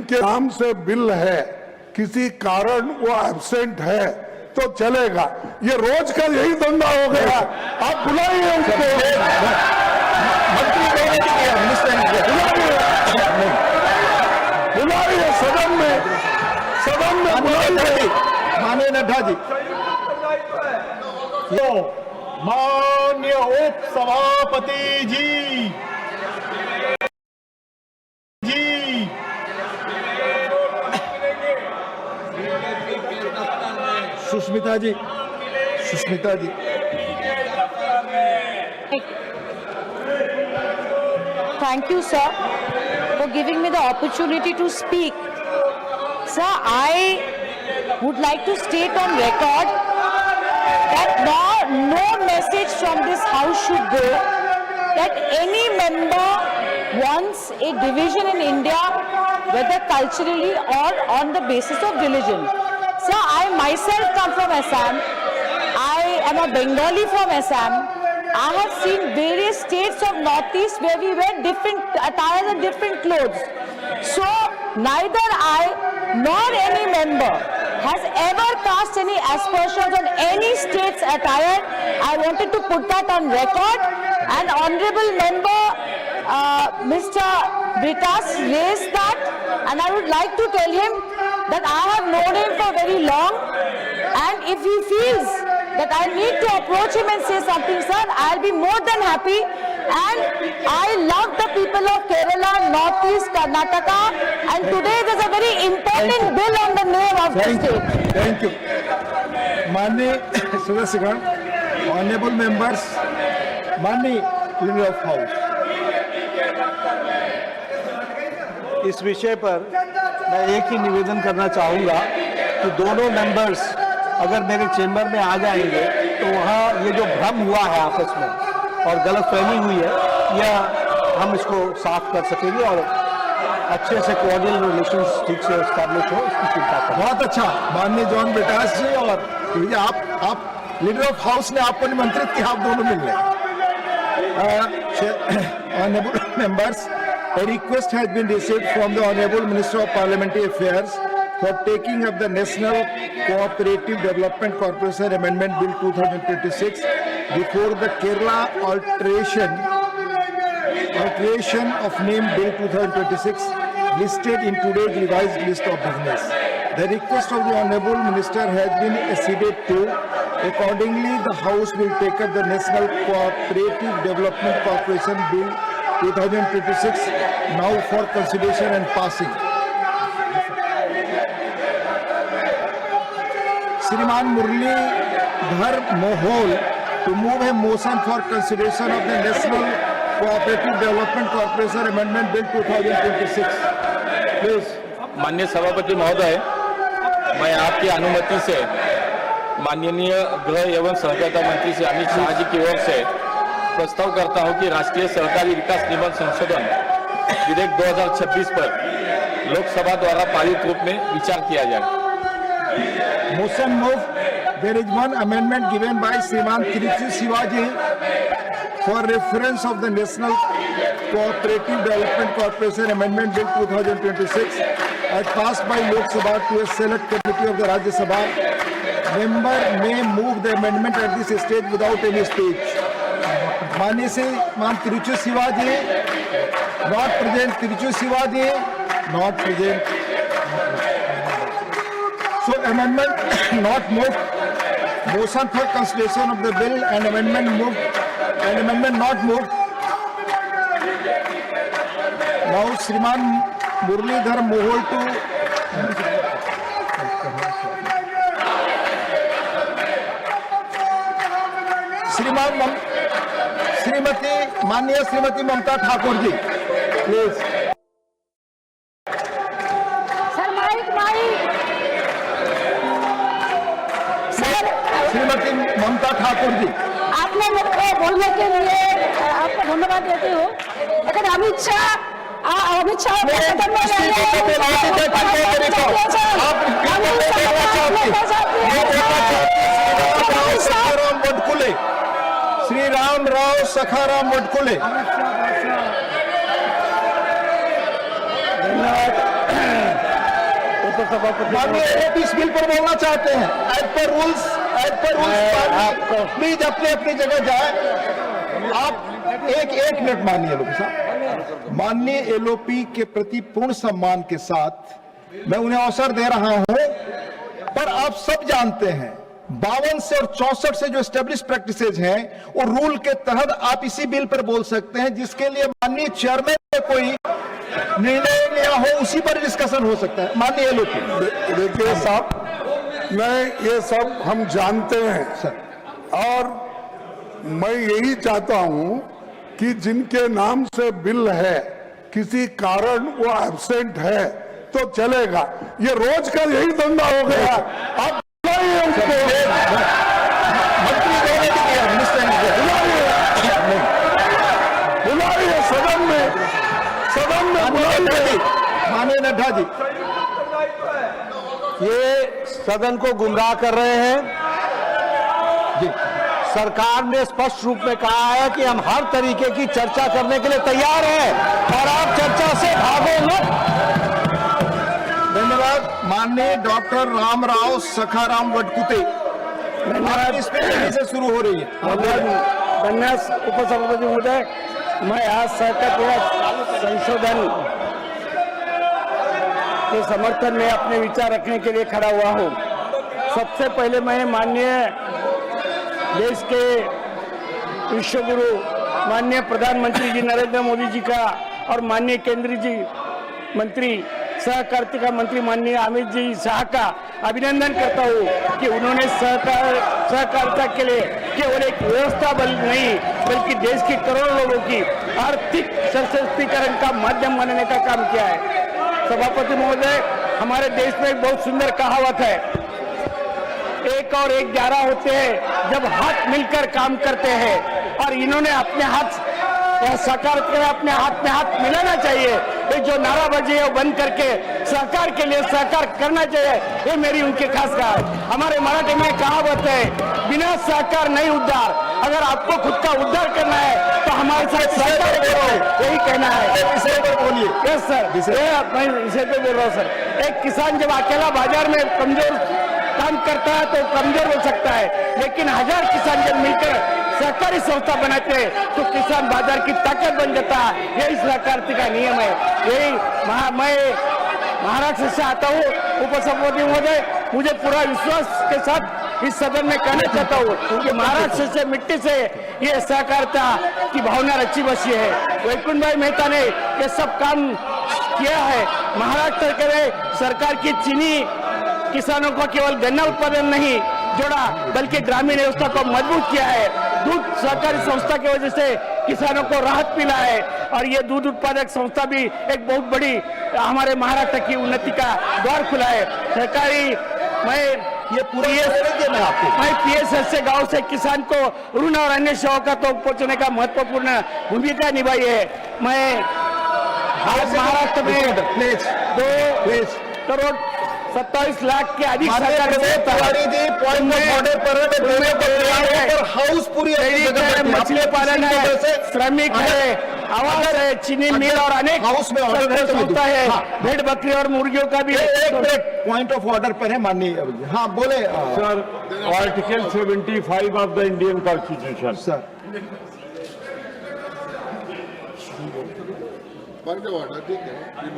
जिनके नाम से बिल है, किसी कारण वो एब्सेंट है तो चलेगा। ये रोज का यही धंधा हो गया। आप बुलाइए उनको, बुलाइए सदन में बुलाइए। माननीय नड्डा जी, माननीय उप सभापति जी, सुष्मिता जी, Thank you, sir, for giving me the opportunity to speak. Sir, I would like to state on record that no message from this house should go that any member wants a division in India, whether culturally or on the basis of religion. Sir, I myself come from Assam. I am a Bengali from Assam. I have seen various states of Northeast where we wear different attires and different clothes. So, neither I nor any member has ever cast any aspersions on any state's attire. I wanted to put that on record. And Honorable Member Mr. Britas raised that, and I would like to tell him that I have known him for very long, and if he feels that I need to approach him and say something, sir, I'll be more than happy. And I love the people of Kerala, Northeast, Karnataka, and today there's a very important bill on the name of the state. Thank you. माननीय सदस्यगण, honourable members, माननीय leader of house, इस विषय पर मैं एक ही निवेदन करना चाहूँगा कि दोनों मेंबर्स अगर मेरे चेंबर में आ जाएंगे तो वहाँ ये जो भ्रम हुआ है आपस में और गलतफहमी हुई है, यह हम इसको साफ कर सकेंगे और अच्छे से कोऑर्डिनल रिलेशंस ठीक से एस्टैब्लिश हो, इसकी चिंता करें। बहुत अच्छा माननीय जॉन ब्रिटास जी, और आप लीडर ऑफ हाउस ने आपको निमंत्रित किया, आप दोनों मिल रहे। Honorable members, a request has been received from the Honorable Minister of Parliamentary Affairs for taking up the National Cooperative Development Corporation Amendment Bill 2026 before the Kerala alteration of name Bill 2026 listed in today's revised list of business. The request of the Honorable Minister has been acceded to. Accordingly, the House will take up the National Cooperative Development Corporation Bill 2026 now for consideration and passing. Shriman Muralidhar Mohol to move a motion for consideration of the National Cooperative Development Corporation Amendment Bill 2026. Please. माननीय सभापति महोदय, मैं आपकी अनुमति से माननीय गृह एवं सहकारिता मंत्री श्री अमित शाह जी की ओर से प्रस्ताव करता हूं कि राष्ट्रीय सहकारी विकास निबंध संशोधन विधेयक 2026 पर लोकसभा द्वारा पारित रूप में विचार किया जाए। Motion move. There is one amendment given by Shriman Tiruchi Shivaji for reference of the National Cooperative Development Corporation Amendment Bill 2026 as passed by Lok Sabha to a select committee of the Rajya Sabha. Member may move the amendment at this stage without any speech. माननीय से मान Tiruchi Shivaji, not present. Tiruchi Shivaji, not present. So amendment not moved. Motion for consideration of the bill and amendment moved. And amendment not moved. Now Shriman Muralidhar Mohol to माननीय Shrimati Mamata Thakur ji, please. Sir, mic. Sir, Shrimati Mamata Thakur ji, आपने मेरे को बोलने के लिए आपको धन्यवाद देती हूँ। लेकिन अमित शाह सदन में श्री रामराव सखाराम वडकुले, धन्यवाद। सभापति माननीय एलओपी इस बिल पर बोलना चाहते हैं। एज पर रूल्स प्लीज अपनी अपनी जगह जाए। आप एक मिनट माननीय एलओपी साहब, माननीय एलओपी के प्रति पूर्ण सम्मान के साथ मैं उन्हें अवसर दे रहा हूं, पर आप सब जानते हैं 52 से और 64 से जो एस्टेब्लिश प्रैक्टिसेज हैं वो रूल के तहत आप इसी बिल पर बोल सकते हैं, जिसके लिए माननीय चेयरमैन ने कोई निर्णय लिया हो उसी पर डिस्कशन हो सकता है। माननीय एलओपी देखिए साहब, मैं ये सब हम जानते हैं सर, और मैं यही चाहता हूं कि जिनके नाम से बिल है किसी कारण वो एब्सेंट है तो चलेगा। ये रोज का यही धंधा हो गया। आप बुलाइए उसको, मंत्री द्वारा भी किया, मिनिस्टर ने किया। बुलाइए सदन में बुलाइए। माननीय नड्डा जी, ये सदन को गुमराह कर रहे हैं। जी सरकार ने स्पष्ट रूप में कहा है कि हम हर तरीके की चर्चा करने के लिए तैयार हैं और आप चर्चा से भागो मत। धन्यवाद। माननीय डॉक्टर रामराव सखाराम वडकुते, इस पे से शुरू हो रही है। धन्यवाद उपसभापति महोदय, मैं आज सहकारिता संशोधन के समर्थन में अपने विचार रखने के लिए खड़ा हुआ हूँ। सबसे पहले मैं माननीय देश के विश्वगुरु माननीय प्रधानमंत्री जी नरेंद्र मोदी जी का और माननीय केंद्रीय जी मंत्री सहकारिता मंत्री माननीय अमित जी शाह का अभिनंदन करता हूँ कि उन्होंने सहकारिता के लिए केवल एक व्यवस्था बल नहीं बल्कि देश के करोड़ों लोगों की आर्थिक सशक्तिकरण का माध्यम बनने का काम किया है। सभापति महोदय, हमारे देश में एक बहुत सुंदर कहावत है, 1 और 1 11 होते हैं जब हाथ मिलकर काम करते हैं, और इन्होंने अपने हाथ सहकारिता में अपने हाथ में हाथ मिलाना चाहिए। ये जो नाराबाजी है वो बंद करके सहकार के लिए सहकार करना चाहिए, ये मेरी उनकी खास कहा है। हमारे मराठी में कहावत है, बिना सहकार नहीं उद्धार। अगर आपको खुद का उद्धार करना है तो हमारे साथ सहकार करो, यही कहना है। विषय पर बोलिए। यस सर, मैं विषय पे बोल रहा हूँ सर। एक किसान जब अकेला बाजार में कमजोर काम करता है तो कमजोर हो सकता है, लेकिन 1000 किसान जब मिलकर सहकारी संस्था बनाते हैं तो किसान बाजार की ताकत बन जाता है। यही सहकारिता का नियम है। यही मैं महाराष्ट्र से आता हूँ उपसभापति महोदय, मुझे पूरा विश्वास के साथ इस सदन में कहना चाहता हूँ कि महाराष्ट्र से मिट्टी से ये सहकारिता की भावना रची बसी है। वैकुंठ भाई मेहता ने ये सब काम किया है। महाराष्ट्र के सरकार की चीनी किसानों को केवल गन्ना उत्पादन नहीं जोड़ा बल्कि ग्रामीण व्यवस्था को मजबूत किया है। दूध सहकारी संस्था की वजह से किसानों को राहत मिला है, और ये दूध उत्पादक संस्था भी एक बहुत बड़ी हमारे महाराष्ट्र की उन्नति का द्वार खुला है। सहकारी मैं पीएसएस से गांव से किसान को ऋण और अन्य सेवा का तो पहुंचने का महत्वपूर्ण भूमिका निभाई है। मैं आज महाराष्ट्र में 2 करोड़ 27 लाख के अधिक हाउस पूरी मछली पालन है, श्रमिक है, आवास है, चीनी मिल और अनेक हाउस में होता है। भेड़ बकरी और मुर्गियों का भी एक पॉइंट ऑफ ऑर्डर पर है माननीय। हाँ बोले sir. Article 75 of the Indian constitution sir. Point of order ठीक है।